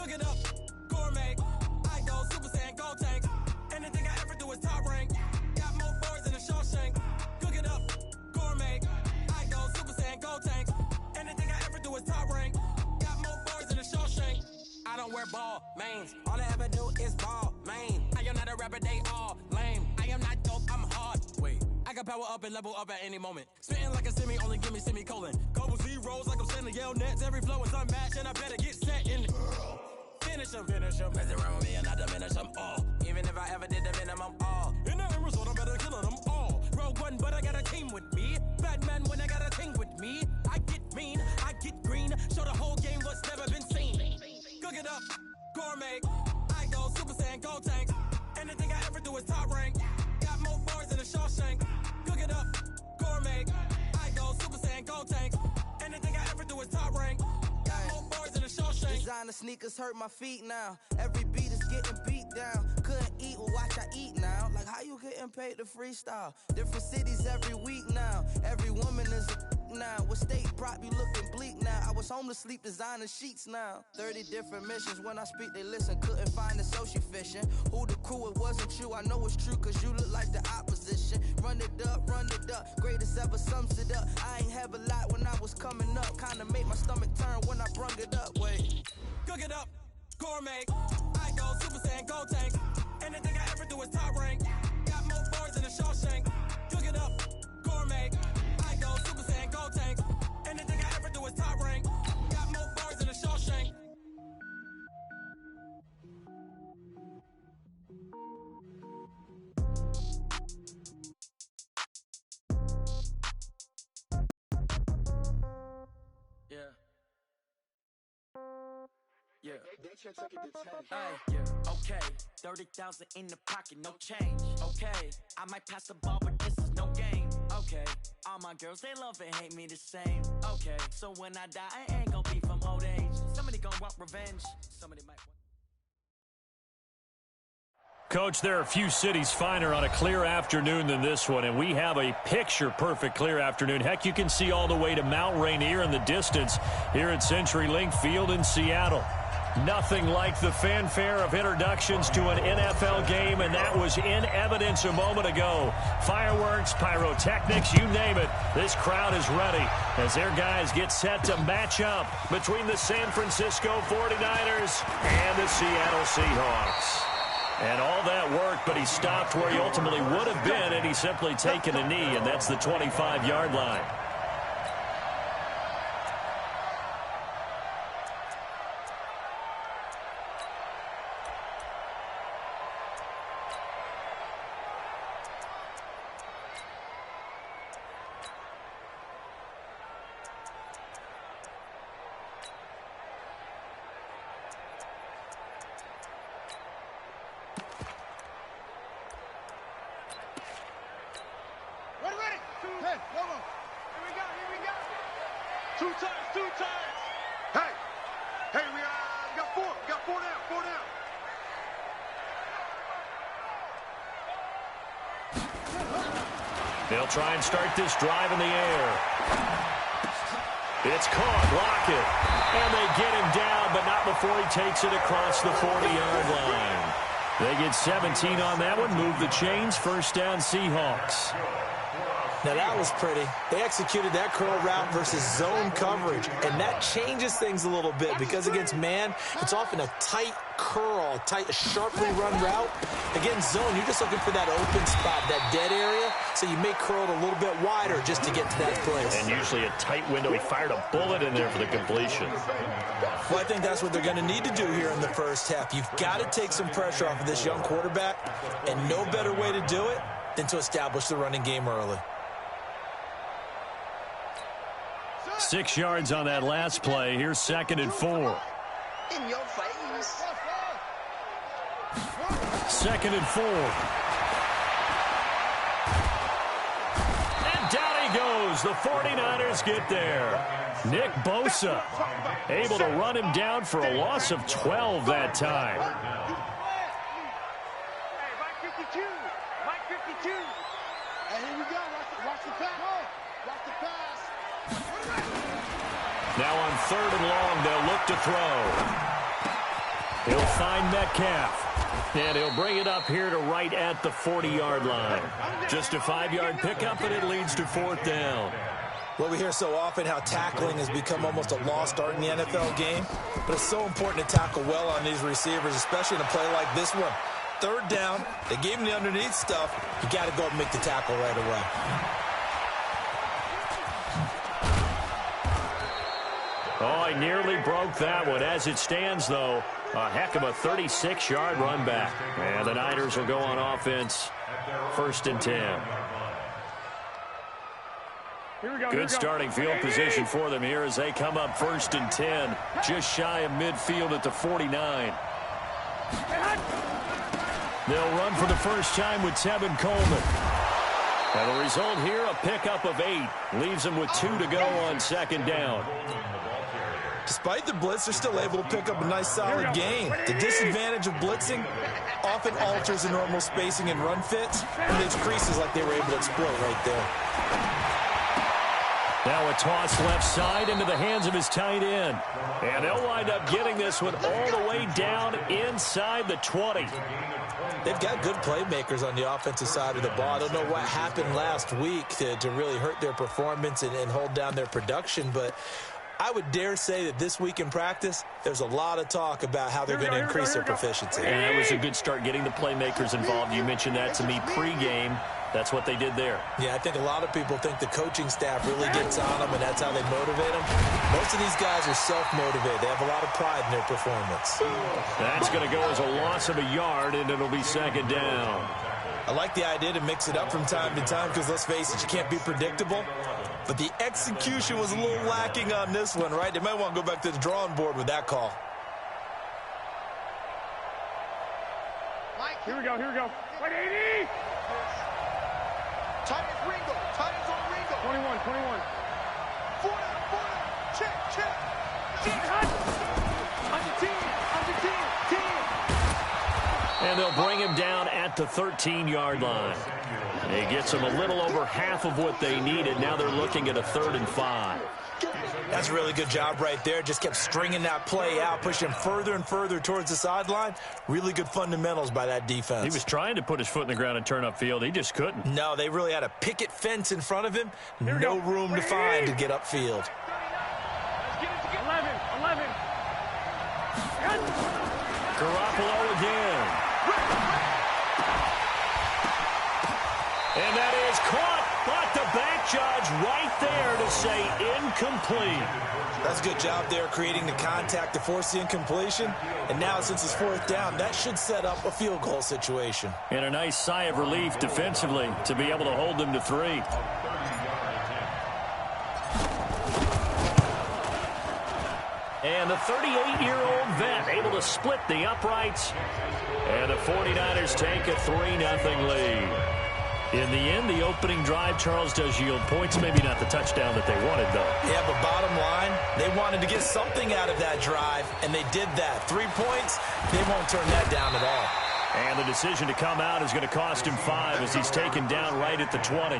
Cook it up, gourmet. I go Super Saiyan, go tank. Anything I ever do is top rank. Got more boards than a Shawshank. Cook it up, gourmet. I go Super Saiyan, go tank. Anything I ever do is top rank. Got more boards than a Shawshank. I don't wear ball mains. All I ever do is ball main. I am not a rapper, they all lame. I am not dope, I'm hard. Wait, I can power up and level up at any moment. Spitting like a semi, only give me semicolon. Couple zeros like I'm sending yell nets. Every flow is unmatched and I better get set in. Finish them. Mess around with me and I diminish them all. Even if I ever did the minimum all. In the end result, I'm better killing them all. Rogue One, but I got a team with me. Batman when I got a team with me. I get mean, I get green. Show the whole game what's never been seen. Cook it up, gourmet. I go Super Saiyan, go tank. Anything I ever do is top rank. Got more bars than a Shawshank. Cook it up, gourmet. I go Super Saiyan, go tank. Anything I ever do is top rank. Got more bars than a Shawshank. Designer sneakers hurt my feet now. Every beat is getting beat down. Couldn't eat, well watch I eat now. Like how you getting paid to freestyle? Different cities every week now. Every woman is a now. What state prop you looking bleak now? I was home to sleep designing sheets now. 30 different missions. When I speak they listen. Couldn't find the social fishing. Who the crew, it wasn't you. I know it's true cause you look like the opposition. Run it up. Greatest ever sums it up. I ain't have a lot when I was coming up. Kinda made my stomach turn when I brung it up. Wait. Cook it up, gourmet. I go Super Saiyan, go tank. Anything I ever do is top rank. Got more bars than a Shawshank. Cook it up, gourmet. I go Super Saiyan, go tank. Anything I ever do is top rank. Got more bars than a Shawshank. Yeah. Okay, 30,000 in the pocket, no change. Okay, I might pass the ball, but this is no game. Okay, all my girls, they love and hate me the same. Okay, so when I die, I ain't gonna be from old age. Somebody gonna want revenge. Somebody might want... Coach, there are a few cities finer on a clear afternoon than this one, and we have a picture-perfect clear afternoon. Heck, you can see all the way to Mount Rainier in the distance here at CenturyLink Field in Seattle. Nothing like the fanfare of introductions to an NFL game, and that was in evidence a moment ago. Fireworks, pyrotechnics, you name it. This crowd is ready as their guys get set to match up between the San Francisco 49ers and the Seattle Seahawks. And all that work, but he stopped where he ultimately would have been had he simply taken a knee, and that's the 25-yard line. Two times. Hey, we got four down. They'll try and start this drive in the air. It's caught, Lockett. And they get him down, but not before he takes it across the 40-yard line. They get 17 on that one, move the chains, first down Seahawks. Now that was pretty. They executed that curl route versus zone coverage, and that changes things a little bit because against man, it's often a tight curl, a sharply run route. Against zone, you're just looking for that open spot, that dead area, so you may curl it a little bit wider just to get to that place. And usually a tight window. He fired a bullet in there for the completion. Well, I think that's what they're going to need to do here in the first half. You've got to take some pressure off of this young quarterback, and no better way to do it than to establish the running game early. 6 yards on that last play. Here's 2nd and 4. In your face. 2nd and 4. And down he goes. The 49ers get there. Nick Bosa able to run him down for a loss of 12 that time. Hey, Mike 52. And here we go. Watch the pass. Watch the pass. Now on 3rd and long, they'll look to throw. He'll find Metcalf. And he'll bring it up here to right at the 40-yard line. Just a 5-yard pickup, and it leads to 4th down. Well, we hear so often how tackling has become almost a lost art in the NFL game. But it's so important to tackle well on these receivers, especially in a play like this one. 3rd down, they gave him the underneath stuff. You got to go up and make the tackle right away. Oh, he nearly broke that one. As it stands, though, a heck of a 36-yard run back. And the Niners will go on offense, 1st and 10. Good starting field position for them here as they come up 1st and 10, just shy of midfield at the 49. They'll run for the first time with Tevin Coleman. And the result here, a pickup of 8. Leaves them with 2 to go on 2nd down. Despite the blitz, they're still able to pick up a nice solid gain. The disadvantage of blitzing often alters the normal spacing and run fits, and leaves creases like they were able to exploit right there. Now a toss left side into the hands of his tight end. And they'll wind up getting this one all the way down inside the 20. They've got good playmakers on the offensive side of the ball. I don't know what happened last week to really hurt their performance and hold down their production, but I would dare say that this week in practice, there's a lot of talk about how they're going to increase their proficiency. And that was a good start getting the playmakers involved. You mentioned that to me pregame. That's what they did there. Yeah, I think a lot of people think the coaching staff really gets on them, and that's how they motivate them. Most of these guys are self-motivated. They have a lot of pride in their performance. That's going to go as a loss of a yard, and it'll be 2nd down. I like the idea to mix it up from time to time because, let's face it, you can't be predictable. But the execution was a little lacking on this one, right? They might want to go back to the drawing board with that call. Here we go. Wait, 80! Tight is Ringo. Tight is on Ringo. 21. 40. Check. And they'll bring him down at the 13-yard line. He gets them a little over half of what they needed. Now they're looking at a 3rd and 5. That's a really good job right there. Just kept stringing that play out, pushing him further and further towards the sideline. Really good fundamentals by that defense. He was trying to put his foot in the ground and turn upfield. He just couldn't. No, they really had a picket fence in front of him. No room to find to get upfield. 11. Garoppolo again. And that is caught, but the back judge right there to say incomplete. That's a good job there creating the contact to force the incompletion. And now since it's 4th down, that should set up a field goal situation. And a nice sigh of relief defensively to be able to hold them to 3. And the 38-year-old vet able to split the uprights. And the 49ers take a 3-0 lead. In the end, the opening drive, Charles, does yield points. Maybe not the touchdown that they wanted, though. Yeah, but bottom line, they wanted to get something out of that drive, and they did that. 3 points, they won't turn that down at all. And the decision to come out is going to cost him 5 as he's taken down right at the 20.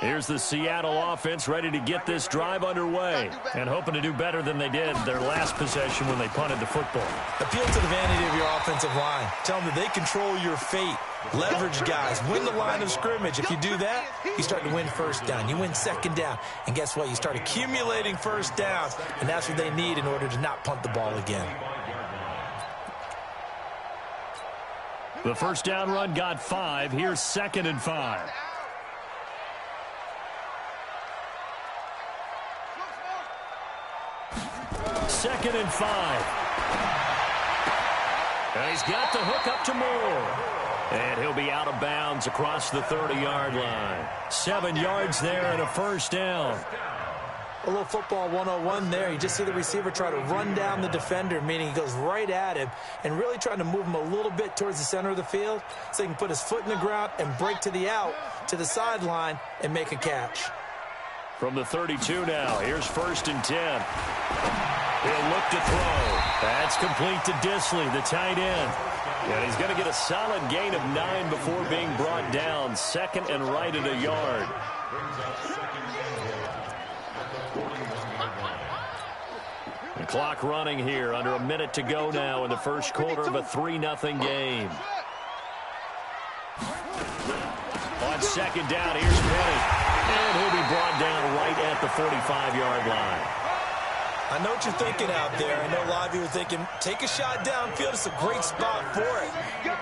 Here's the Seattle offense ready to get this drive underway and hoping to do better than they did their last possession when they punted the football. Appeal to the vanity of your offensive line. Tell them that they control your fate. Leverage guys. Win the line of scrimmage. If you do that, you start to win 1st down. You win 2nd down. And guess what? You start accumulating 1st downs, and that's what they need in order to not punt the ball again. The 1st down run got 5. Here's 2nd and 5. Second and 5. And he's got the hook up to Moore. And he'll be out of bounds across the 30-yard line. 7 yards there and a 1st down. A little football 101 there. You just see the receiver try to run down the defender, meaning he goes right at him and really trying to move him a little bit towards the center of the field so he can put his foot in the ground and break to the out, to the sideline, and make a catch. From the 32 now, here's 1st and 10. He'll look to throw. That's complete to Disley, the tight end. And he's going to get a solid gain of 9 before being brought down. Second and right at a yard. The clock running here. Under a minute to go now in the first quarter of a 3-0 game. On second down, here's Penny. And he'll be brought down right at the 45-yard line. I know what you're thinking out there. I know a lot of you are thinking, take a shot downfield. It's a great spot for it.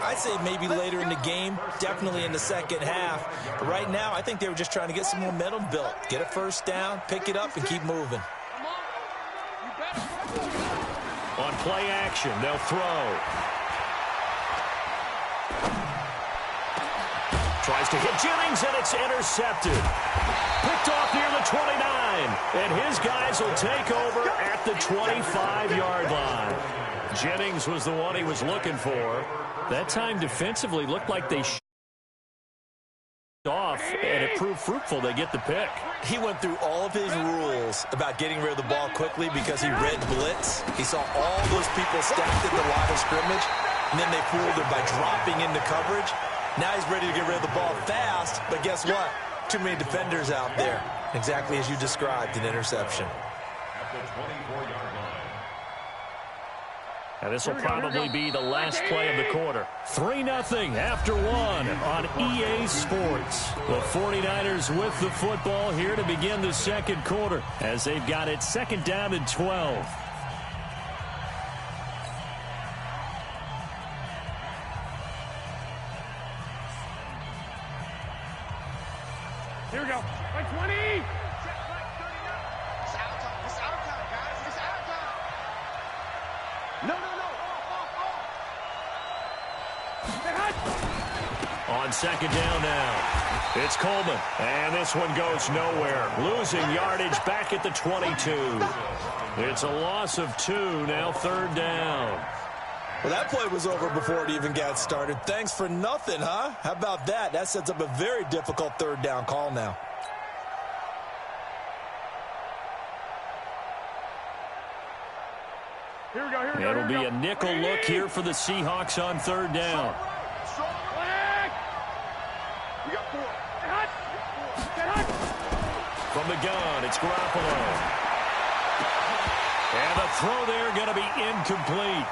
I'd say maybe later in the game, definitely in the second half. But right now, I think they were just trying to get some momentum built. Get a first down, pick it up, and keep moving. On play action, they'll throw. Tries to hit Jennings, and it's intercepted. Picked off near the 29. And his guys will take over at the 25-yard line. Jennings was the one he was looking for. That time defensively looked like they off, and it proved fruitful. They get the pick. He went through all of his rules about getting rid of the ball quickly because he read blitz. He saw all those people stacked at the line of scrimmage, and then they fooled him by dropping into coverage. Now he's ready to get rid of the ball fast, but guess what? Too many defenders out there. Exactly as you described, an interception. And this will probably be the last play of the quarter. 3-0 after 1 on EA Sports. The 49ers with the football here to begin the second quarter as they've got it second down and 12. Here we go. By 20. It's out of time, guys. It's out of time. No. On second down now, it's Coleman. And this one goes nowhere. Losing yardage back at the 22. It's a loss of 2, now third down. Well, that play was over before it even got started. Thanks for nothing, huh? How about that? That sets up a very difficult third down call now. Here we go. It'll be a nickel look here for the Seahawks on third down. We got 4. From the gun, it's Garoppolo. And the throw there going to be incomplete.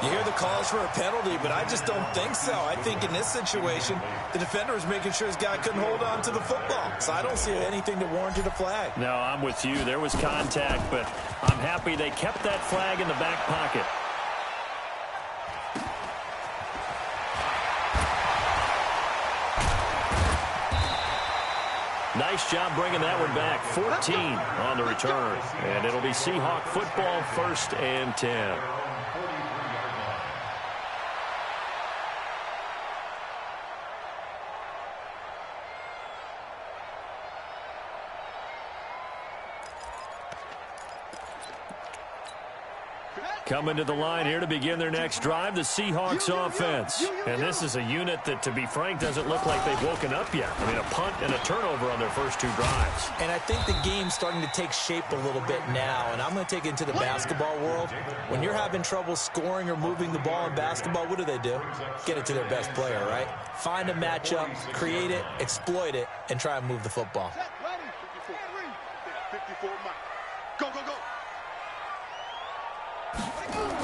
You hear the calls for a penalty, but I just don't think so. I think in this situation, the defender was making sure his guy couldn't hold on to the football. So I don't see anything that warranted a flag. No, I'm with you. There was contact, but I'm happy they kept that flag in the back pocket. Nice job bringing that one back. 14 on the return. And it'll be Seahawk football, 1st and 10. Coming to the line here to begin their next drive, the Seahawks offense. And this is a unit that, to be frank, doesn't look like they've woken up yet. I mean, a punt and a turnover on their first 2 drives. And I think the game's starting to take shape a little bit now. And I'm going to take it into the basketball world. When you're having trouble scoring or moving the ball in basketball, what do? Get it to their best player, right? Find a matchup, create it, exploit it, and try and move the football. 54, Mike. Go.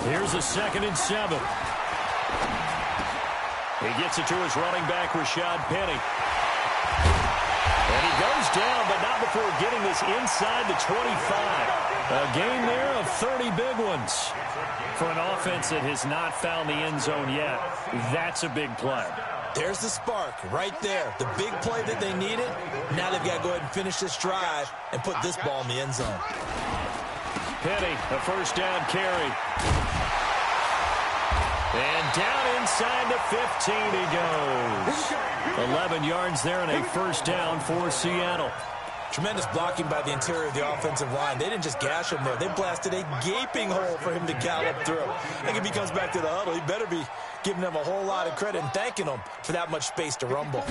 Here's a 2nd and 7. He gets it to his running back, Rashad Penny. And he goes down, but not before getting this inside the 25. A gain there of 30 big ones. For an offense that has not found the end zone yet, that's a big play. There's the spark right there. The big play that they needed. Now they've got to go ahead and finish this drive and put this ball in the end zone. Penny, a first down carry. And down inside the 15 he goes. 11 yards there and a first down for Seattle. Tremendous blocking by the interior of the offensive line. They didn't just gash him there. They blasted a gaping hole for him to gallop through. I think if he comes back to the huddle, he better be giving them a whole lot of credit and thanking them for that much space to rumble.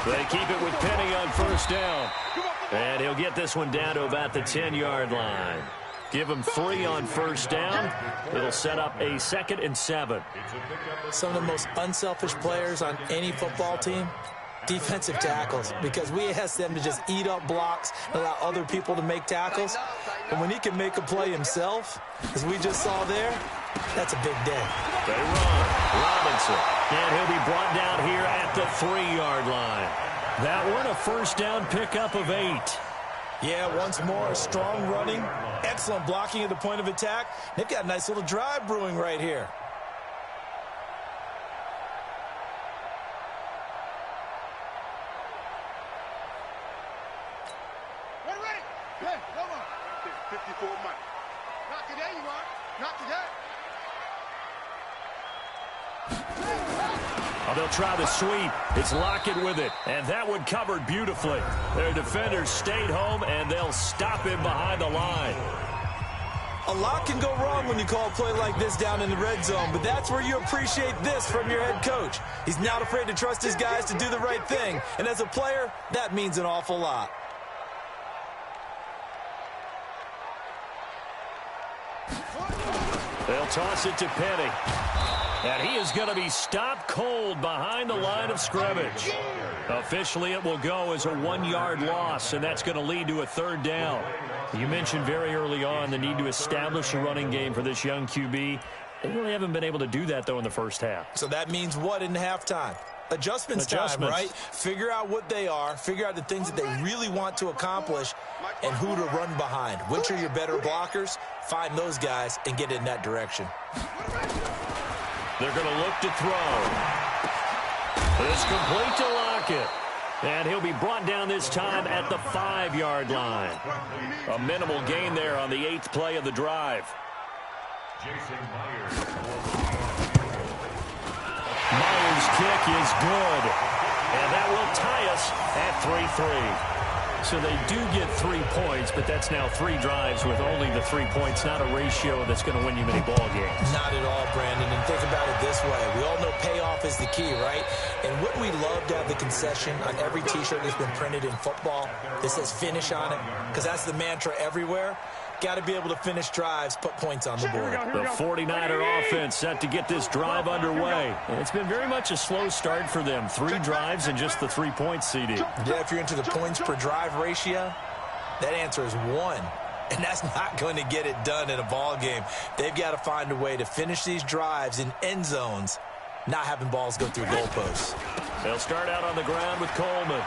They keep it with Penny on first down. And he'll get this one down to about the 10-yard line. Give them 3 on first down. It'll set up a 2nd and 7. Some of the most unselfish players on any football team, defensive tackles, because we ask them to just eat up blocks and allow other people to make tackles. And when he can make a play himself, as we just saw there, that's a big day. They run. Robinson. And he'll be brought down here at the 3-yard line. That one a first down pickup of 8. Yeah, once more, strong running, excellent blocking at the point of attack. They've got a nice little drive brewing right here. Ready? Yeah, come on. 54 Mike. Not today, you are. Not today. Oh, they'll try the sweep. It's Lockett with it, and that one covered beautifully. Their defenders stayed home, and they'll stop him behind the line. A lot can go wrong when you call a play like this down in the red zone, but that's where you appreciate this from your head coach. He's not afraid to trust his guys to do the right thing, and as a player, that means an awful lot. They'll toss it to Penny. And he is going to be stopped cold behind the line of scrimmage. Officially, it will go as a 1-yard loss, and that's going to lead to a 3rd down. You mentioned very early on the need to establish a running game for this young QB. They really haven't been able to do that, though, in the first half. So that means what in halftime? Adjustments time, right? Figure out what they are, figure out the things that they really want to accomplish, and who to run behind. Which are your better blockers? Find those guys and get in that direction. They're going to look to throw. It's complete to Lockett. And he'll be brought down this time at the 5-yard line. A minimal gain there on the 8th play of the drive. Myers' kick is good. And that will tie us at 3-3. So they do get 3 points, but that's now 3 drives with only the 3 points, not a ratio that's going to win you many ball games. Not at all, Brandon. And think about it this way. We all know payoff is the key, right? And wouldn't we love to have the concession on every T-shirt that's been printed in football that says finish on it? Because that's the mantra everywhere. Got to be able to finish drives, put points on the board. The 49er offense set to get this drive underway. It's been very much a slow start for them. 3 drives and just the 3 points, CD. Yeah, if you're into the points per drive ratio, that answer is 1. And that's not going to get it done in a ball game. They've got to find a way to finish these drives in end zones, not having balls go through goalposts. They'll start out on the ground with Coleman.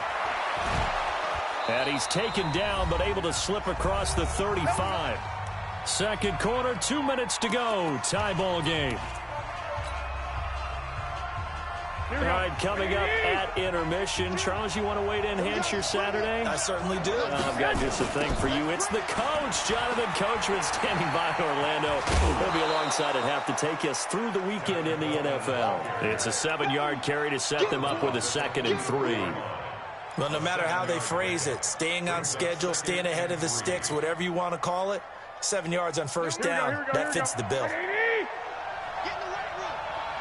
And he's taken down, but able to slip across the 35. Second quarter, 2 minutes to go. Tie ball game. All right, coming up at intermission. Charles, you want to wait to enhance your Saturday? I certainly do. I've got just a thing for you. It's the coach, Jonathan Coachman, standing by in Orlando. He'll be alongside at half to take us through the weekend in the NFL. It's a 7-yard carry to set them up with a 2nd and 3. Well, no matter how they phrase it, staying on schedule, staying ahead of the sticks, whatever you want to call it, 7 yards on first down, that fits the bill. Get in the weight room.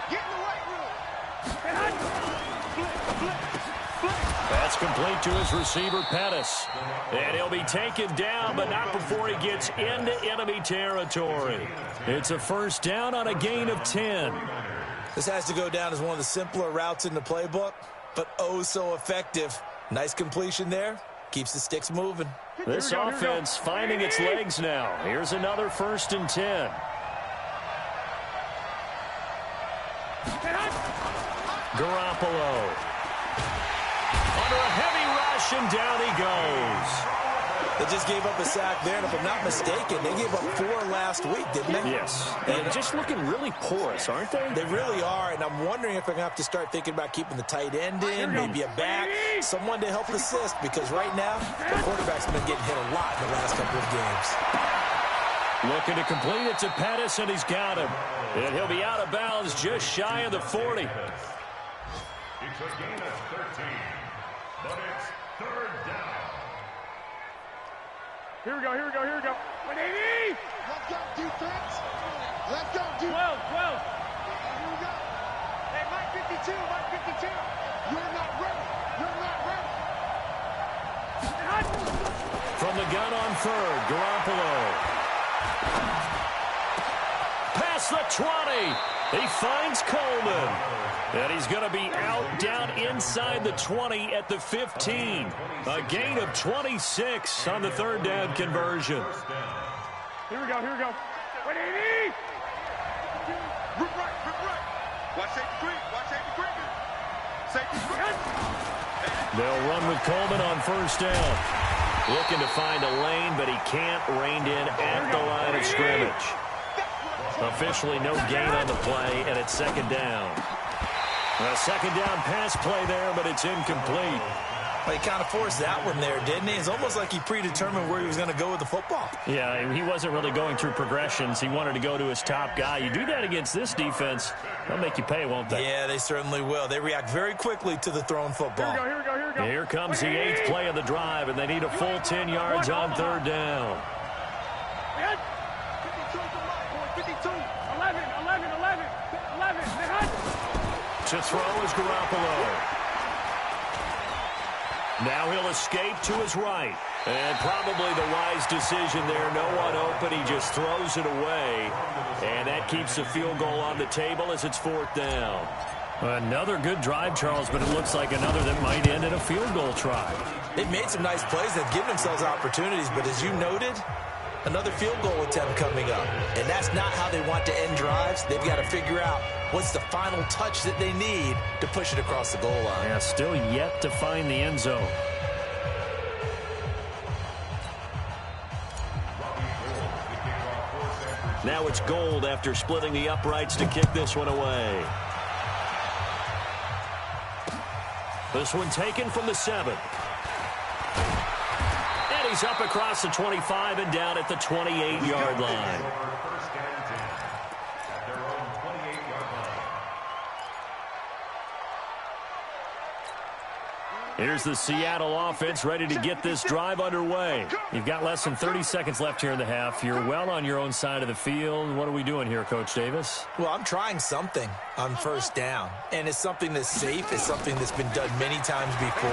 Get in the weight room. That's complete to his receiver, Pettis. And he'll be taken down, but not before he gets into enemy territory. It's a first down on a gain of 10. This has to go down as one of the simpler routes in the playbook, but oh so effective. Nice completion there. Keeps the sticks moving. This offense finding its legs now. Here's another 1st and 10. Garoppolo. Under a heavy rush, and down he goes. They just gave up a sack there, and if I'm not mistaken, they gave up 4 last week, didn't they? Yes. And just looking really porous, aren't they? They really are, and I'm wondering if they're going to have to start thinking about keeping the tight end in, maybe a back, someone to help assist, because right now, the quarterback's been getting hit a lot in the last couple of games. Looking to complete it to Pettis, and he's got him. And he'll be out of bounds just shy of the 40. It's a gain of 13, but it's 3rd down. Here we go. 180. Let's go, defense. Let's go, defense. 12. Here we go. Hey, Mike 52. You're not ready. From the gun on 3rd, Garoppolo. Past the 20. He finds Coleman. And he's going to be out down inside the 20 at the 15. A gain of 26 on the third down conversion. Here we go. 180. Rip right. Watch safety green. Safety green. They'll run with Coleman on first down. Looking to find a lane, but he can't. Reined in at the line of scrimmage. Officially no gain on the play, and it's second down. A second down pass play there, but it's incomplete. Well, he kind of forced that one there, didn't he? It's almost like he predetermined where he was going to go with the football. Yeah, he wasn't really going through progressions. He wanted to go to his top guy. You do that against this defense, they'll make you pay, won't they? Yeah, they certainly will. They react very quickly to the thrown football. Here we go. Here comes the 8th play of the drive, and they need a full 10 yards on third down. 52. 11. To throw is Garoppolo. Now he'll escape to his right. And probably the wise decision there. No one open. He just throws it away. And that keeps the field goal on the table as it's fourth down. Another good drive, Charles, but it looks like another that might end in a field goal try. They've made some nice plays. They've given themselves opportunities. But as you noted, another field goal attempt coming up. And that's not how they want to end drives. They've got to figure out what's the final touch that they need to push it across the goal line. Yeah, still yet to find the end zone. Now it's Gold after splitting the uprights to kick this one away. This one taken from the 7. And he's up across the 25 and down at the 28-yard line. Here's the Seattle offense ready to get this drive underway. You've got less than 30 seconds left here in the half. You're well on your own side of the field. What are we doing here, Coach Davis? Well, I'm trying something on first down, and it's something that's safe. It's something that's been done many times before.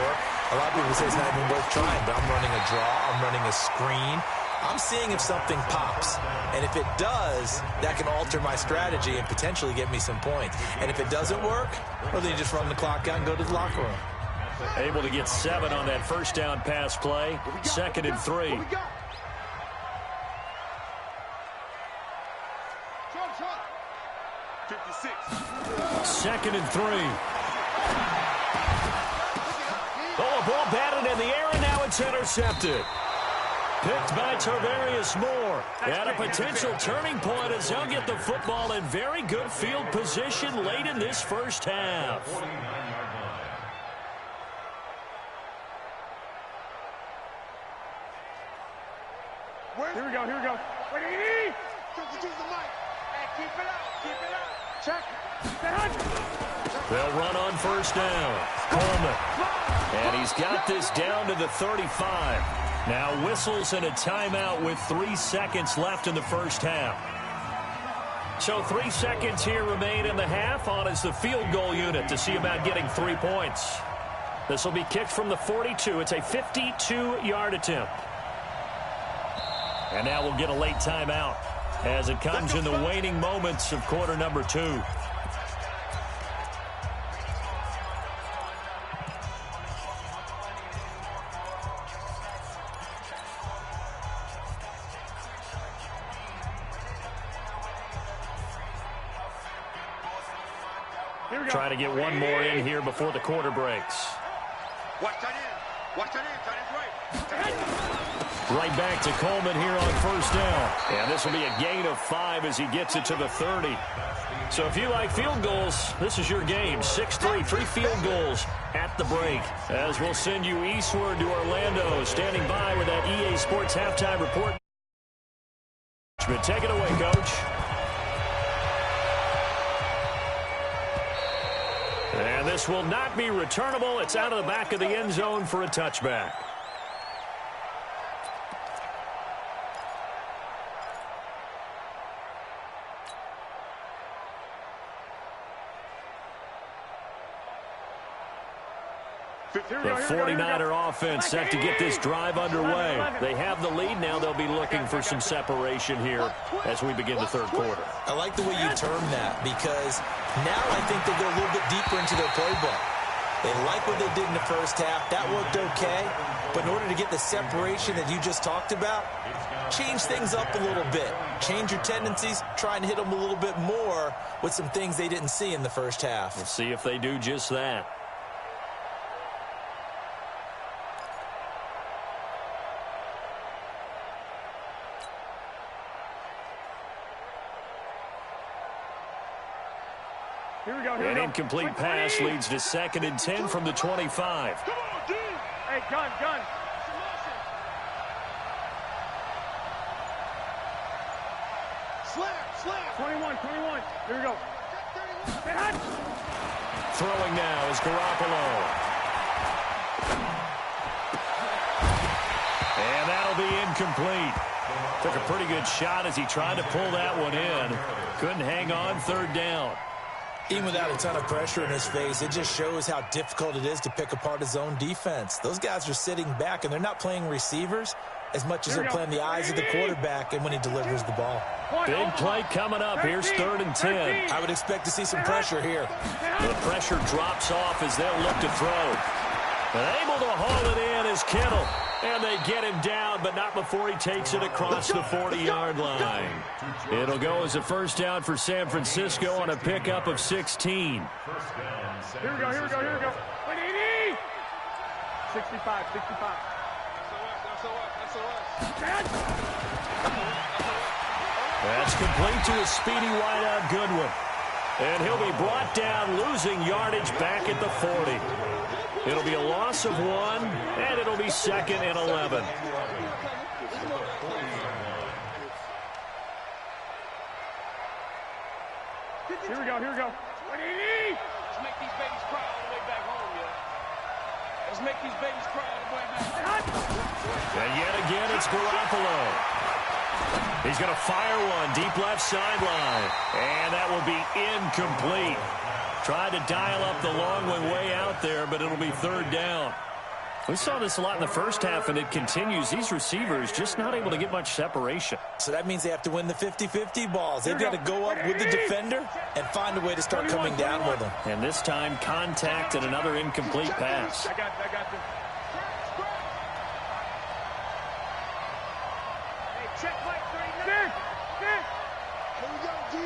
A lot of people say it's not even worth trying, but I'm running a draw. I'm running a screen. I'm seeing if something pops, and if it does, that can alter my strategy and potentially get me some points. And if it doesn't work, well, then you just run the clock out and go to the locker room. Able to get 7 on that first down pass play. 2nd and 3. 56. Second and 3. Oh, a ball batted in the air, and now it's intercepted. Picked by Tarvarius Moore. At a potential turning point as he'll get the football in very good field position late in this first half. Here we go. 180. Just the mic. Hey, keep it out. Check. They'll run on first down. Coleman. And he's got this down to the 35. Now whistles and a timeout with 3 seconds left in the first half. So 3 seconds here remain in the half. On is the field goal unit to see about getting 3 points. This will be kicked from the 42. It's a 52-yard attempt. And now we'll get a late timeout as it comes in the waning moments of quarter number 2. Trying to get one more in here before the quarter breaks. Watch that in. That is right. Right back to Coleman here on first down. And this will be a gain of 5 as he gets it to the 30. So if you like field goals, this is your game. 6-3, 3 field goals at the break. As we'll send you eastward to Orlando. Standing by with that EA Sports halftime report. Take it away, Coach. And this will not be returnable. It's out of the back of the end zone for a touchback. The 49er offense set to get this drive underway. They have the lead now. They'll be looking for some separation here as we begin the third quarter. I like the way you term that because now I think they go a little bit deeper into their playbook. They like what they did in the first half. That worked okay. But in order to get the separation that you just talked about, change things up a little bit. Change your tendencies. Try and hit them a little bit more with some things they didn't see in the first half. We'll see if they do just that. An incomplete pass leads to 2nd and 10 from the 25. Hey, gun. Slap. 21. Here we go. Throwing now is Garoppolo. And that'll be incomplete. Took a pretty good shot as he tried to pull that one in. Couldn't hang on, 3rd down. Even without a ton of pressure in his face, it just shows how difficult it is to pick apart his own defense. Those guys are sitting back, and they're not playing receivers as much as they're playing the eyes of the quarterback and when he delivers the ball. Big play coming up. Here's 3rd and 10. I would expect to see some pressure here. The pressure drops off as they'll look to throw. And able to haul it in is Kittle. And they get him down, but not before he takes it across the 40-yard line. It'll go as a 1st down for San Francisco on a pickup of 16. Here we go. 180. 65. That's complete to a speedy wideout Goodwin. And he'll be brought down, losing yardage back at the 40. It'll be a loss of 1, and it'll be 2nd and 11. Here we go. 180. Let's make these babies cry all the way back home, yeah. Let's make these babies cry all the way back home. And yet again, it's Garoppolo. He's going to fire one deep left sideline. And that will be incomplete. Tried to dial up the long one way out there, but it'll be 3rd down. We saw this a lot in the first half, and it continues. These receivers just not able to get much separation. So that means they have to win the 50-50 balls. They've got to go up with the defender and find a way to start coming down with them. And this time, contact and another incomplete pass. I got this. Hey, check Mike 39. Here we go, G.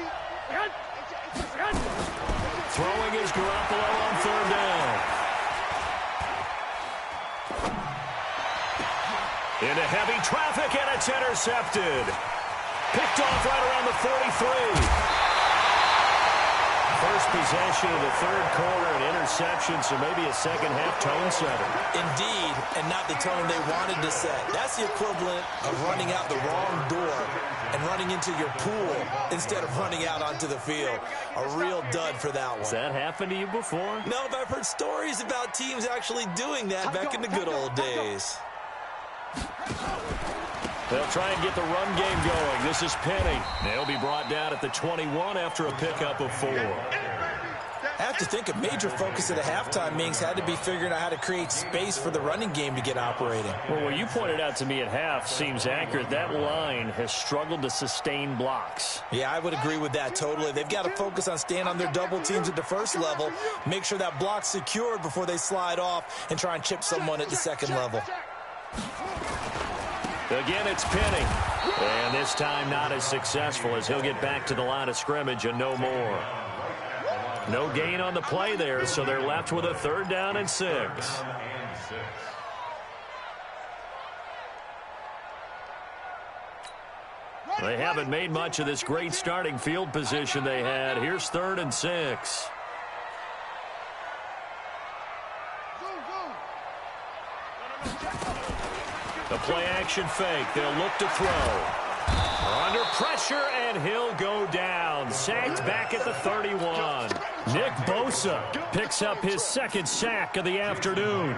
Throwing is Garoppolo on 3rd down. Into heavy traffic, and it's intercepted. Picked off right around the 43. First possession of the 3rd quarter, an interception, so maybe a second-half tone setter. Indeed, and not the tone they wanted to set. That's the equivalent of running out the wrong door and running into your pool instead of running out onto the field. A real dud for that one. Has that happened to you before? No, but I've heard stories about teams actually doing that back in the good old days. They'll try and get the run game going. This is Penny. They'll be brought down at the 21 after a pickup of 4. I have to think a major focus of the halftime meetings had to be figuring out how to create space for the running game to get operating. Well, what you pointed out to me at half seems accurate. That line has struggled to sustain blocks. Yeah, I would agree with that totally. They've got to focus on staying on their double teams at the first level, make sure that block's secured before they slide off and try and chip someone at the second level. Again, it's Penny. And this time not as successful as he'll get back to the line of scrimmage and no more. No gain on the play there, so they're left with a 3rd down and 6. They haven't made much of this great starting field position they had. Here's 3rd and 6. The play-action fake. They'll look to throw. Under pressure, and he'll go down. Sacked back at the 31. Nick Bosa picks up his 2nd sack of the afternoon.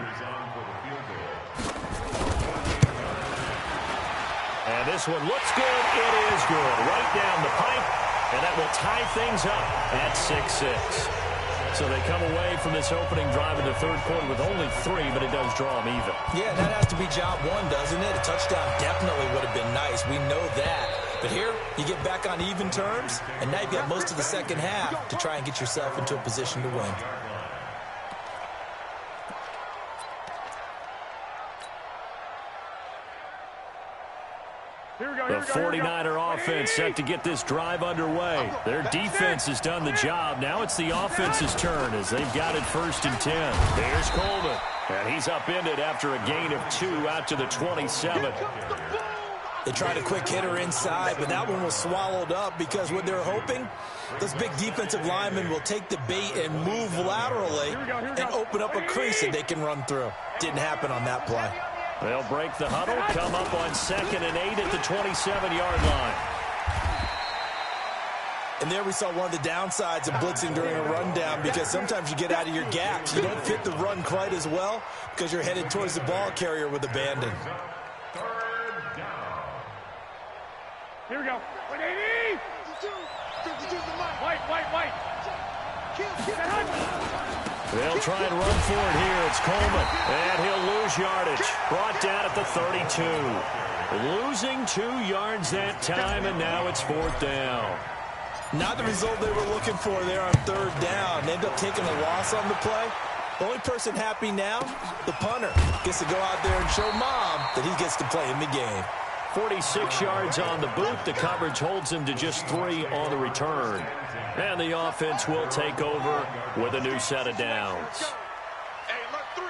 And this one looks good. It is good. Right down the pipe, and that will tie things up at 6-6. So they come away from this opening drive in the third quarter with only 3, but it does draw them even. Yeah, that has to be job one, doesn't it? A touchdown definitely would have been nice. We know that. But here, you get back on even terms, and now you've got most of the second half to try and get yourself into a position to win. The 49er offense set to get this drive underway. Their defense has done the job. Now it's the offense's turn as they've got it 1st and 10. There's Coleman. And he's upended after a gain of 2 out to the 27. They tried a quick hitter inside, but that one was swallowed up because what they're hoping, those big defensive linemen will take the bait and move laterally and open up a crease that they can run through. Didn't happen on that play. They'll break the huddle, come up on 2nd and 8 at the 27-yard line. And there we saw one of the downsides of blitzing during a rundown because sometimes you get out of your gaps. You don't fit the run quite as well because you're headed towards the ball carrier with abandon. Here we go. 180. 52 White. They'll try and run for it here. It's Coleman, and he'll lose yardage. Brought down at the 32. Losing 2 yards that time, and now it's 4th down. Not the result they were looking for there on 3rd down. They end up taking a loss on the play. The only person happy now, the punter, gets to go out there and show Mom that he gets to play in the game. 46 yards on the boot. The coverage holds him to just 3 on the return. And the offense will take over with a new set of downs. Hey, alert 3.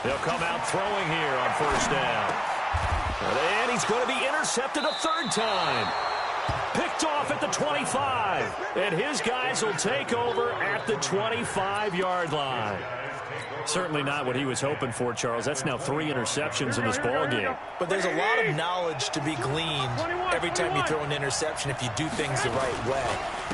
They'll come out throwing here on 1st down. And he's going to be intercepted a 3rd time. Picked off at the 25. And his guys will take over at the 25-yard line. Certainly not what he was hoping for, Charles. That's now 3 interceptions in this ballgame. But there's a lot of knowledge to be gleaned every time you throw an interception if you do things the right way.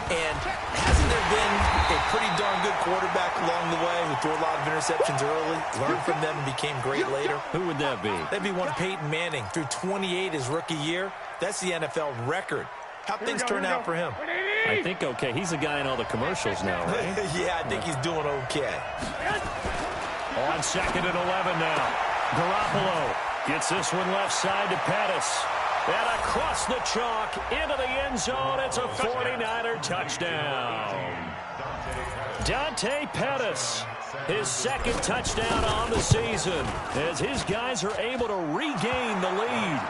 And hasn't there been a pretty darn good quarterback along the way who threw a lot of interceptions early, learned from them, and became great later? Who would that be? That'd be one Peyton Manning. Threw 28 his rookie year. That's the NFL record. How'd things turn out for him? I think okay. He's a guy in all the commercials now, right? Yeah, I think he's doing okay. On 2nd and 11 now. Garoppolo gets this one left side to Pettis. And across the chalk into the end zone. It's a 49er touchdown. Dante Pettis, his 2nd touchdown on the season as his guys are able to regain the lead.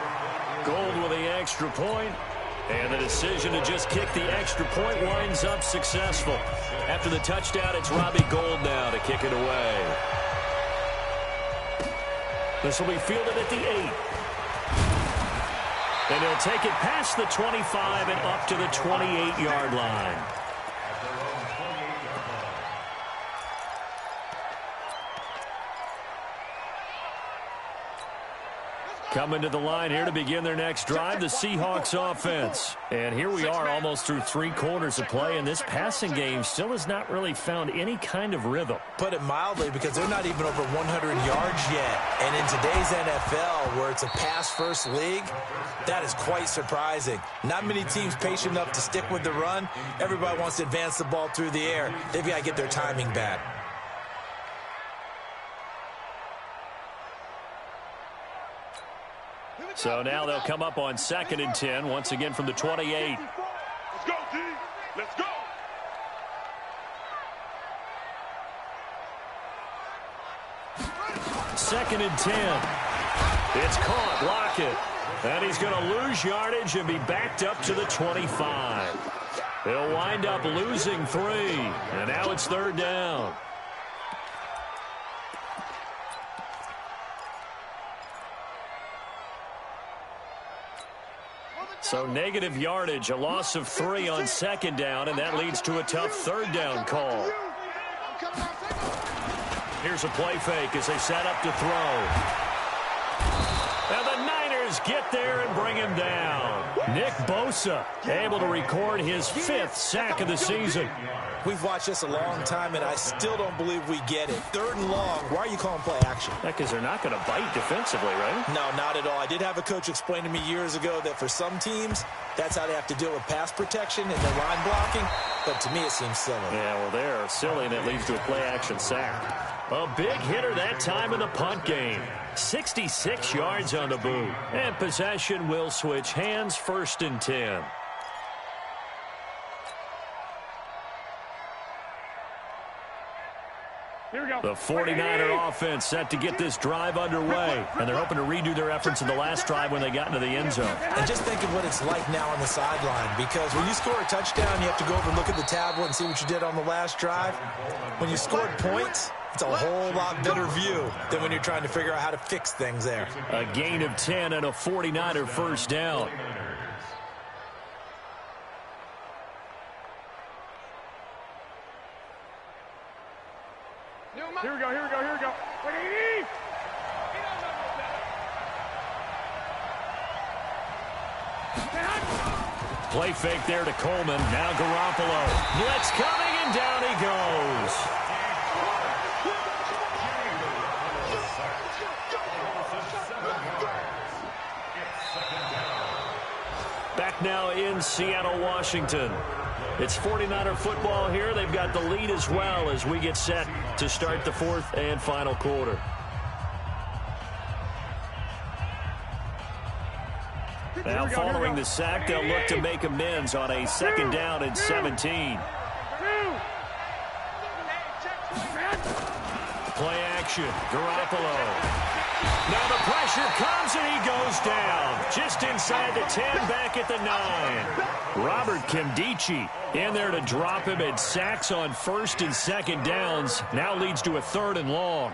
Gold with the extra point. And the decision to just kick the extra point winds up successful. After the touchdown, it's Robbie Gould now to kick it away. This will be fielded at the 8. And he'll take it past the 25 and up to the 28-yard line. Coming to the line here to begin their next drive, the Seahawks offense. And here we are almost through 3 quarters of play, and this passing game still has not really found any kind of rhythm. Put it mildly, because they're not even over 100 yards yet. And in today's NFL, where it's a pass-first league, that is quite surprising. Not many teams patient enough to stick with the run. Everybody wants to advance the ball through the air. They've got to get their timing back. So now they'll come up on 2nd and 10, once again from the 28. Let's go, D. Let's go. Second and 10. It's caught. Lockett. And he's going to lose yardage and be backed up to the 25. They'll wind up losing 3. And now it's 3rd down. So negative yardage, a loss of 3 on 2nd down, and that leads to a tough 3rd down call. Here's a play fake as they set up to throw. And the Niners defenders get there and bring him down. Nick Bosa able to record his 5th sack of the season. We've watched this a long time, and I still don't believe we get it. 3rd and long. Why are you calling play action? Because they're not going to bite defensively, right? No, not at all. I did have a coach explain to me years ago that for some teams, that's how they have to deal with pass protection and their line blocking. But to me, it seems silly. Yeah, well, they're silly, and it leads to a play-action sack. A big hitter that time in the punt game. 66 yards on the boot. And possession will switch hands, 1st and 10. The 49er offense set to get this drive underway, and they're hoping to redo their efforts in the last drive when they got into the end zone. And just think of what it's like now on the sideline, because when you score a touchdown, you have to go over and look at the tablet and see what you did on the last drive. When you scored points, it's a whole lot better view than when you're trying to figure out how to fix things there. A gain of 10 and a 49er first down. Here we go, here we go, here we go. Play fake there to Coleman. Now Garoppolo. Blitz coming, and down he goes. Back now in Seattle, Washington. It's 49er football here. They've got the lead as well as we get set to start the 4th and final quarter. Now following the sack, they'll look to make amends on a 2nd down and 17. Play action. Garoppolo. Now the pressure comes and he goes down. Just inside the 10, back at the 9. Robert Kimdichie in there to drop him, and sacks on 1st and 2nd downs. Now leads to a 3rd and long.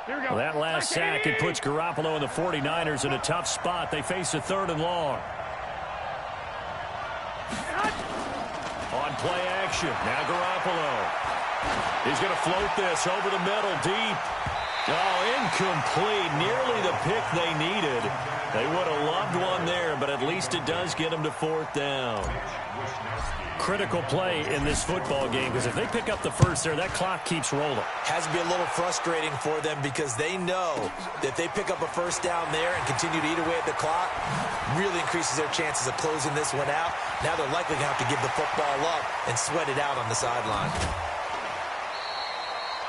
Well, that last sack, it puts Garoppolo and the 49ers in a tough spot. They face a 3rd and long. On play action, now Garoppolo. He's going to float this over the middle, deep. Oh, incomplete. Nearly the pick they needed. They would have loved one there, but at least it does get them to 4th down. Critical play in this football game, because if they pick up the first there, that clock keeps rolling. Has to be a little frustrating for them, because they know that if they pick up a 1st down there and continue to eat away at the clock, really increases their chances of closing this one out. Now they're likely going to have to give the football up and sweat it out on the sideline.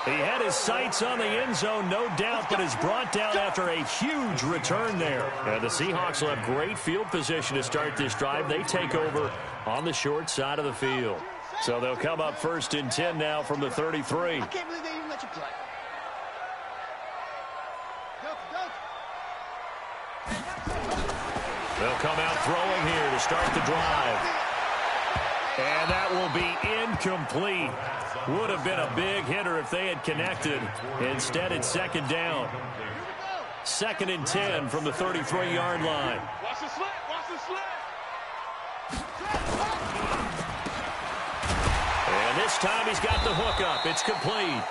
He had his sights on the end zone, no doubt, but is brought down after a huge return there. And the Seahawks will have great field position to start this drive. They take over on the short side of the field. So they'll come up 1st and 10 now from the 33. I can't believe they even let you play. They'll come out throwing here to start the drive. And that will be incomplete. Would have been a big hitter if they had connected. Instead, it's 2nd down. 2nd and 10 from the 33-yard line. Watch the slant, watch the slant. And this time he's got the hook up. It's complete.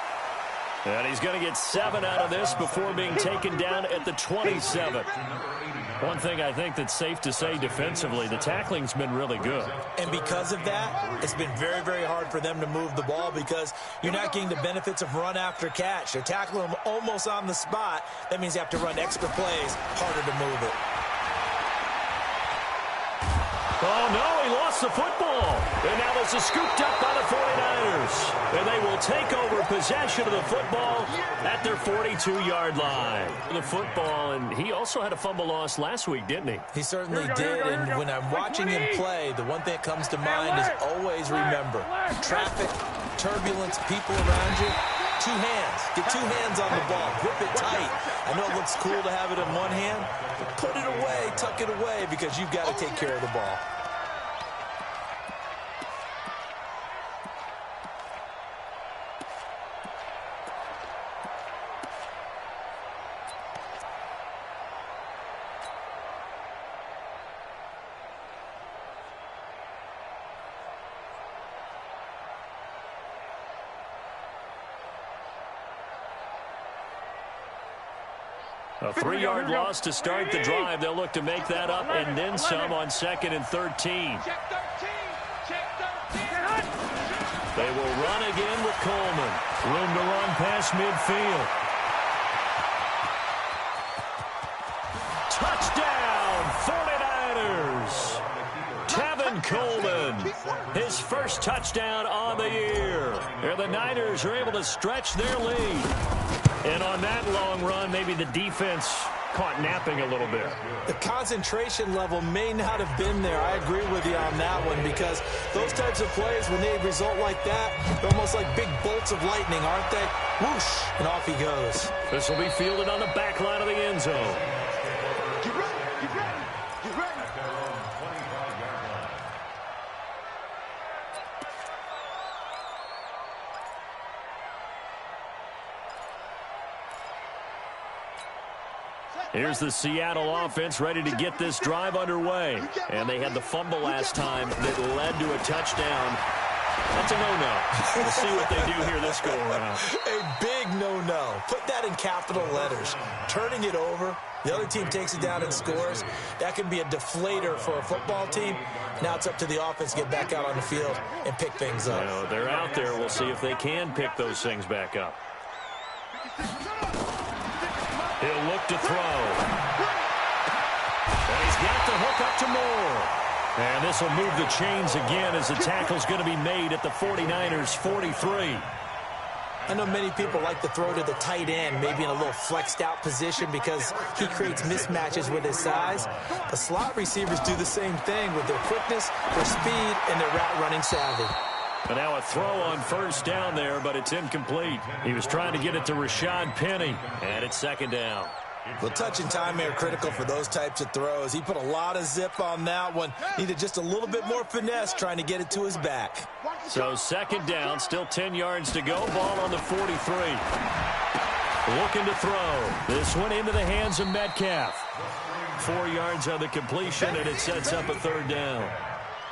And he's going to get 7 out of this before being taken down at the 27. One thing I think that's safe to say defensively, the tackling's been really good. And because of that, it's been very, very hard for them to move the ball, because you're not getting the benefits of run after catch. They're tackling them almost on the spot. That means you have to run extra plays, harder to move it. Oh, no, he lost the football. And now this is scooped up by the 49ers. And they will take over possession of the football at their 42-yard line. The football, and he also had a fumble loss last week, didn't he? He certainly did, and when I'm watching him play, the one thing that comes to mind is always remember, traffic, turbulence, people around you, 2 hands. Get 2 hands on the ball. Grip it tight. I know it looks cool to have it in one hand, but put it away, tuck it away, because you've got to take care of the ball. A 3-yard loss to start the drive. They'll look to make that up and then some on 2nd and 13. They will run again with Coleman. Room to run past midfield. Touchdown, 49ers. Tevin Coleman, his first touchdown on the year. And the Niners are able to stretch their lead. And on that long run, maybe the defense caught napping a little bit. The concentration level may not have been there. I agree with you on that one, because those types of plays, when they result like that, they're almost like big bolts of lightning, aren't they? Whoosh, and off he goes. This will be fielded on the back line of the end zone. Get ready, get ready, get ready. Here's the Seattle offense ready to get this drive underway. And they had the fumble last time that led to a touchdown. That's a no-no. We'll see what they do here this go-around. A big no-no. Put that in capital letters. Turning it over, the other team takes it down and scores. That can be a deflator for a football team. Now it's up to the offense to get back out on the field and pick things up. Well, they're out there. We'll see if they can pick those things back up. He'll look to throw. And he's got the hook up to Moore. And this will move the chains again as the tackle's going to be made at the 49ers 43. I know many people like to throw to the tight end, maybe in a little flexed out position because he creates mismatches with his size. The slot receivers do the same thing with their quickness, their speed, and their route running savvy. And now a throw on first down there, but it's incomplete. He was trying to get it to Rashad Penny, and it's 2nd down. Well, touch and time are critical for those types of throws. He put a lot of zip on that one. Needed just a little bit more finesse trying to get it to his back. So 2nd down, still 10 yards to go. Ball on the 43. Looking to throw. This one into the hands of Metcalf. 4 yards on the completion, and it sets up a 3rd down.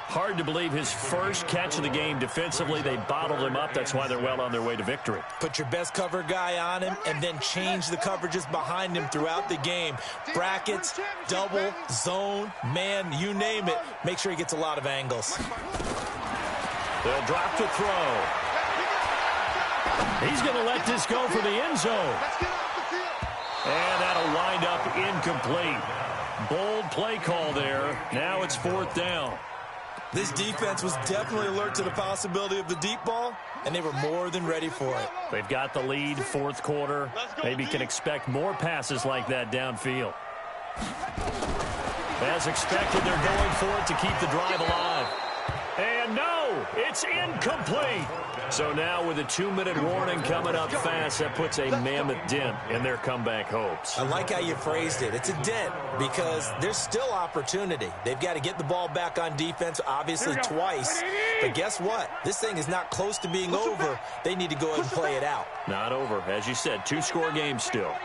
Hard to believe his first catch of the game defensively. They bottled him up. That's why they're well on their way to victory. Put your best cover guy on him and then change the coverages behind him throughout the game. Brackets, double, zone, man, you name it. Make sure he gets a lot of angles. They'll drop to throw. He's going to let this go for the end zone. And that'll wind up incomplete. Bold play call there. Now it's 4th down. This defense was definitely alert to the possibility of the deep ball, and they were more than ready for it. They've got the lead, 4th quarter. Maybe can expect more passes like that downfield. As expected, they're going for it to keep the drive alive. And no, it's incomplete. So now with a 2-minute warning coming up fast, that puts a mammoth dent in their comeback hopes. I like how you phrased it. It's a dent because there's still opportunity. They've got to get the ball back on defense, obviously twice. But guess what? This thing is not close to being over. They need to go ahead and play it out. Not over. As you said, 2-score game still.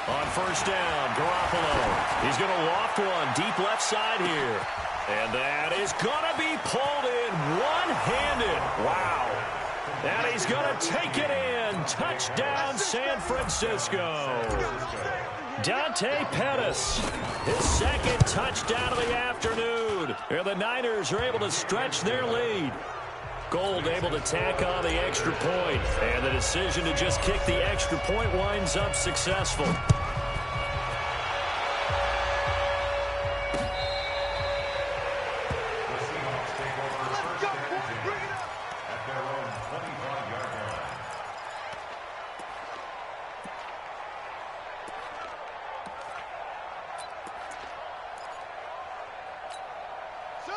On first down, Garoppolo. He's going to loft one deep left side here. And that is going to be pulled in one-handed. Wow. And he's going to take it in. Touchdown, San Francisco. Dante Pettis, his 2nd touchdown of the afternoon. And the Niners are able to stretch their lead. Gold able to tack on the extra point. And the decision to just kick the extra point winds up successful.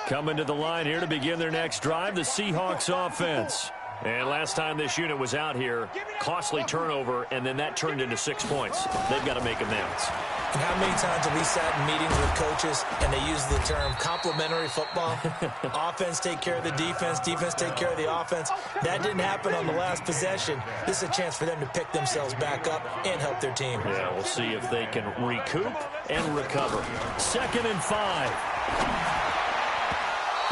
Coming to the line here to begin their next drive, the Seahawks offense. And last time this unit was out here, costly turnover, and then that turned into 6 points. They've got to make amends. And how many times have we sat in meetings with coaches and they use the term complementary football? Offense take care of the defense, defense take care of the offense. That didn't happen on the last possession. This is a chance for them to pick themselves back up and help their team. Yeah, we'll see if they can recoup and recover. 2nd and 5.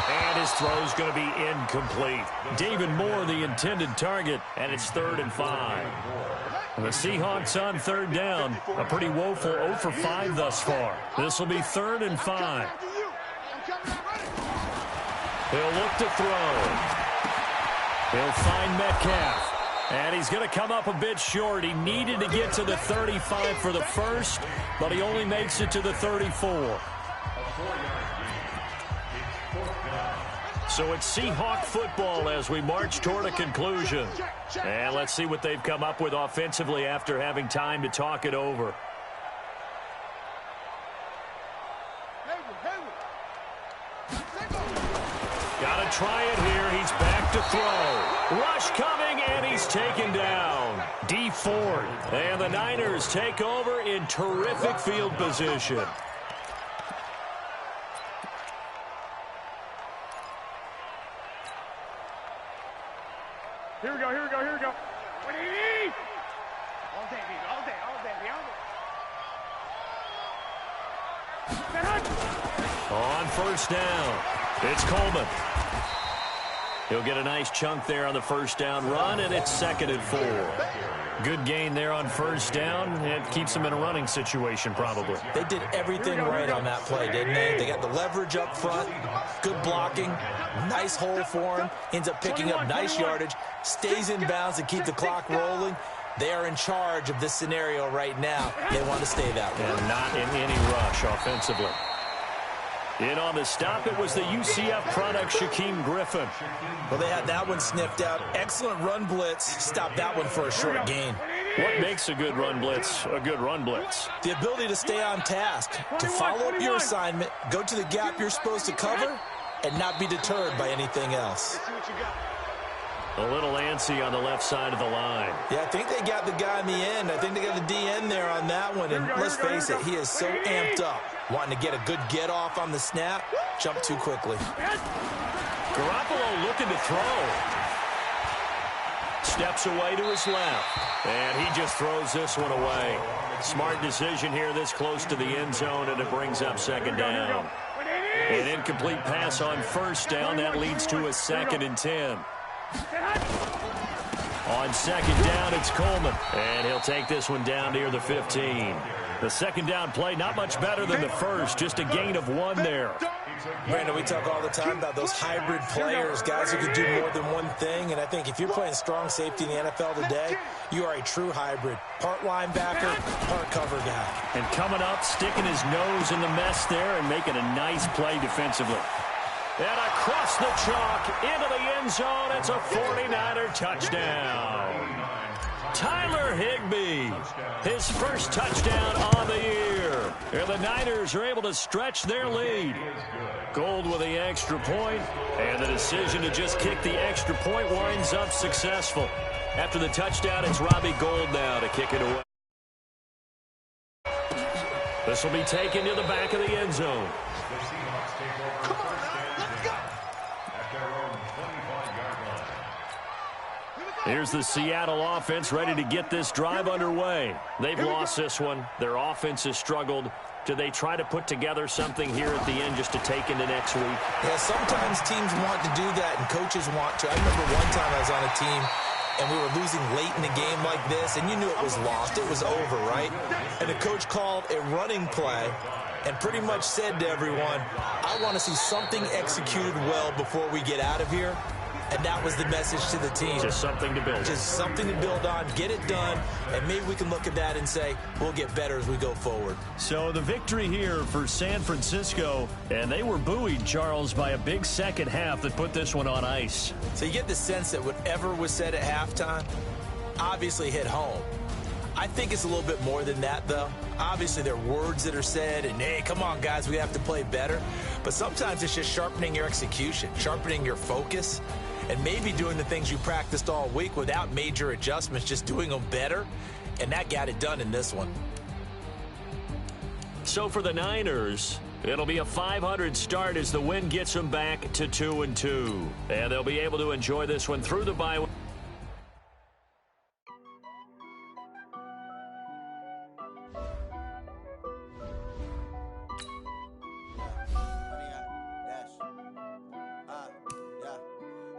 And his throw's going to be incomplete. David Moore, the intended target, and it's 3rd and 5. The Seahawks on third down. A pretty woeful 0 for 5 thus far. This will be 3rd and 5. He'll look to throw. He'll find Metcalf. And he's going to come up a bit short. He needed to get to the 35 for the first, but he only makes it to the 34. So it's Seahawk football as we march toward a conclusion. And let's see what they've come up with offensively after having time to talk it over. Got to try it here. He's back to throw. Rush coming, and he's taken down. D Ford. And the Niners take over in terrific field position. Here we go, here we go, here we go. What do you need? All day, baby, all day, all day, On first down, it's Coleman. He'll get a nice chunk there on the first down run, and it's 2nd and 4. Good gain there on first down. It keeps them in a running situation, probably. They did everything right on that play, didn't they? They got the leverage up front, good blocking, nice hole for him, ends up picking up nice yardage, stays in bounds and keep the clock rolling. They are in charge of this scenario right now. They want to stay that way. And not in any rush offensively. In on the stop, it was the UCF product, Shaquem Griffin. Well, they had that one sniffed out. Excellent run blitz. Stopped that one for a short gain. What makes a good run blitz a good run blitz? The ability to stay on task, to follow up your assignment, go to the gap you're supposed to cover, and not be deterred by anything else. A little antsy on the left side of the line. Yeah, I think they got the guy in the end. I think they got the DN there on that one. And let's face it, he is so amped up, wanting to get a good get-off on the snap, jump too quickly. Garoppolo looking to throw. Steps away to his left. And he just throws this one away. Smart decision here this close to the end zone, and it brings up 2nd down. An incomplete pass on first down. That leads to a 2nd and 10. On 2nd down, it's Coleman. And he'll take this one down near the 15. The 2nd down play, not much better than the first. Just a gain of 1 there. Brandon, we talk all the time about those hybrid players, guys who could do more than one thing. And I think if you're playing strong safety in the NFL today, you are a true hybrid. Part linebacker, part cover guy. And coming up, sticking his nose in the mess there and making a nice play defensively. And across the chalk, into the end zone, it's a 49er touchdown. Tyler Higbee, his first touchdown on the year. And the Niners are able to stretch their lead. Gold with the extra point, and the decision to just kick the extra point winds up successful. After the touchdown, it's Robbie Gould now to kick it away. This will be taken to the back of the end zone. Here's the Seattle offense ready to get this drive underway. They've lost this one. Their offense has struggled. Do they try to put together something here at the end just to take into next week? Yeah, sometimes teams want to do that and coaches want to. I remember one time I was on a team and we were losing late in the game like this, and you knew it was lost. It was over, right? And the coach called a running play and pretty much said to everyone, I want to see something executed well before we get out of here. And that was the message to the team. Just something to build on. Just something to build on, get it done, and maybe we can look at that and say, we'll get better as we go forward. So the victory here for San Francisco, and they were buoyed, Charles, by a big second half that put this one on ice. So you get the sense that whatever was said at halftime obviously hit home. I think it's a little bit more than that, though. Obviously, there are words that are said, and, hey, come on, guys, we have to play better. But sometimes it's just sharpening your execution, sharpening your focus, and maybe doing the things you practiced all week without major adjustments, just doing them better, and that got it done in this one. So for the Niners, it'll be a .500 start as the win gets them back to 2-2. And they'll be able to enjoy this one through the bye week.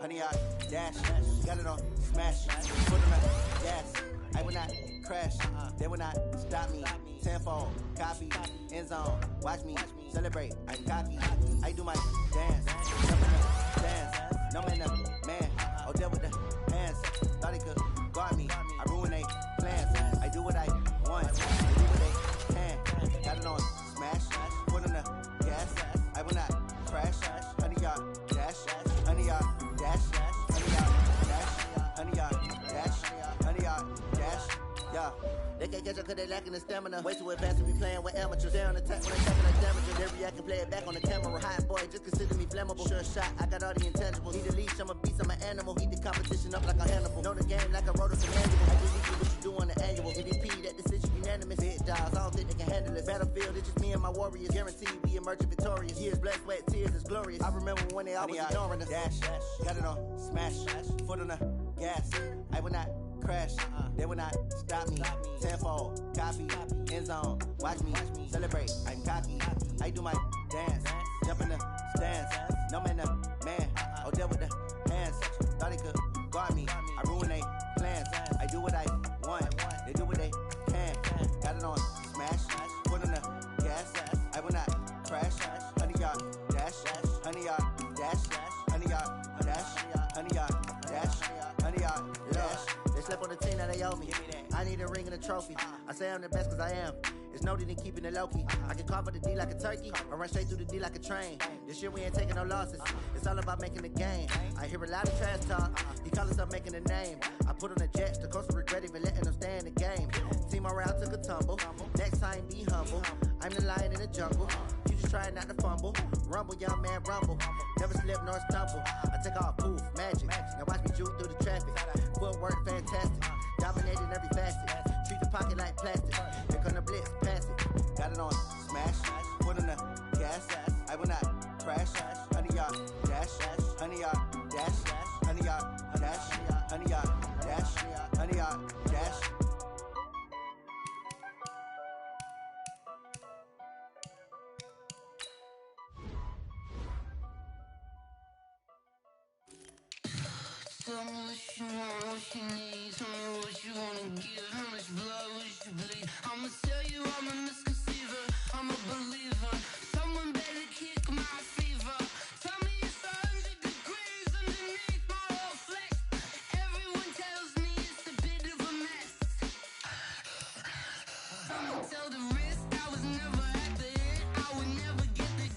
Honey, I dash, got it on smash, put it on gas, I will not crash. They will not stop me. Tenfold, copy, end zone. Watch me celebrate. I'm cocky. I do my dance. Dance. No man, man. Oh, deal with the hands. Thought he could guard me. I ruin they plans. I do what I want. I do what they can. Got it on smash. Put on the gas. I will not crash. 100 yard dash. 100 yard dash. 100 yard dash. 100 yard dash. 100 yard dash. Yeah. They can't catch up cause they lacking the stamina. Way too advanced to be playing with amateurs. They on attack when they taking like damages. They react and play it back on the camera. Hot boy, just consider me flammable. Sure shot, I got all the intangibles. Need a leash, I'm a beast, I'm an animal. Heat the competition up like a Hannibal. Know the game like I wrote a manual. I just need you what you do on the annual. MVP, that decision unanimous. Big dogs, I don't think they can handle it. Battlefield, it's just me and my warriors. Guaranteed we emerging victorious. Years, blood, sweat, tears, it's glorious. I remember when they always ignoring us. Dash, got it on smash. Foot on the gas. I will not crash. They will not stop me. Tenfold, copy, end zone. Watch me celebrate. I'm cocky. I do my dance. Jump in the stands. No man, man. Oh, deal with the hands. Thought he could guard me. I ruin they plans. I do what I want. They do what they can. Got it on smash. Put on the gas. I will not crash. 100 yard dash. 100 yard dash. 100 yard dash. 100 yard dash. 100 yard dash. They slept on the team, now they owe me. I need a ring and a trophy. I say I'm the best cause I am. It's noted in keeping it low-key. I can carve up the D like a turkey or run straight through the D like a train. This year we ain't taking no losses. It's all about making the game. I hear a lot of trash talk. He call himself making a name. I put on the jets. The coach will regret even letting them stay in the game. Team morale took a tumble. Next time be humble. I'm the lion in the jungle. You just trying not to fumble. Rumble, young man, rumble. Never slip nor stumble. I take off, poof, magic. Now watch me juke through the traffic. Footwork fantastic. Dominating every facet. Treat the pocket like plastic. Here come the blitz, pass it. Got it on smash. Put on the gas. I will not crash. 100 yard dash. 100 yard dash. 100 yard dash. 100 yard dash. 100 yard dash. Tell me what you want, what you need. Tell me what you wanna give. How much blood would you bleed? I'ma tell you I'm a misconceiver. I'm a believer. Someone better kick my fever. Tell me it's 100 degrees underneath my whole flesh. Everyone tells me it's a bit of a mess. I'ma tell the risk I was never at the hit. I would never get it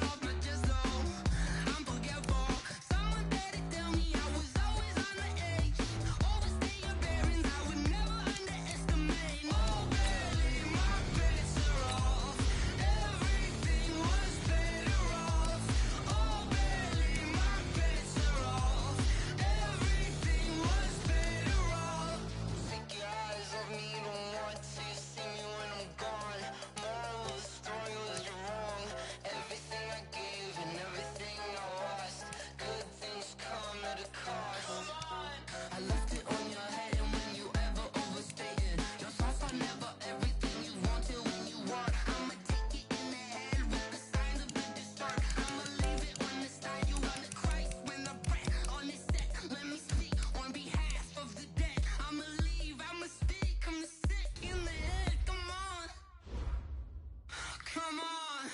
off my chest though. I'm forgetful. Someone better tell me I was always on the edge. Overstay your bearings, I would never underestimate. Oh baby, my bets are off. Everything was better off. Oh baby, my bets are off. Everything was better off. Take your eyes off me, don't want to see me when I'm gone. Moral of the story was you're wrong. Everything I gave and everything I lost. Good things come at a cost. I left it on your head and when you ever overstated. Your thoughts are never everything you wanted when you want. I'ma take it in the head with the signs of the distort. I'ma leave it on the side. You on the Christ when I pray on this set. Let me speak on behalf of the dead. I'ma leave, I'ma speak. I'm sick in the head. Come on. Come on.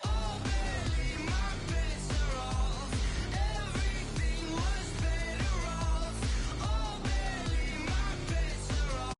Oh baby, my bets are off. Everything was better off. Oh baby, my bets are off.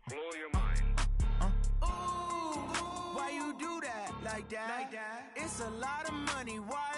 Blow your mind. Why you do that? Like that? It's a lot of money. Why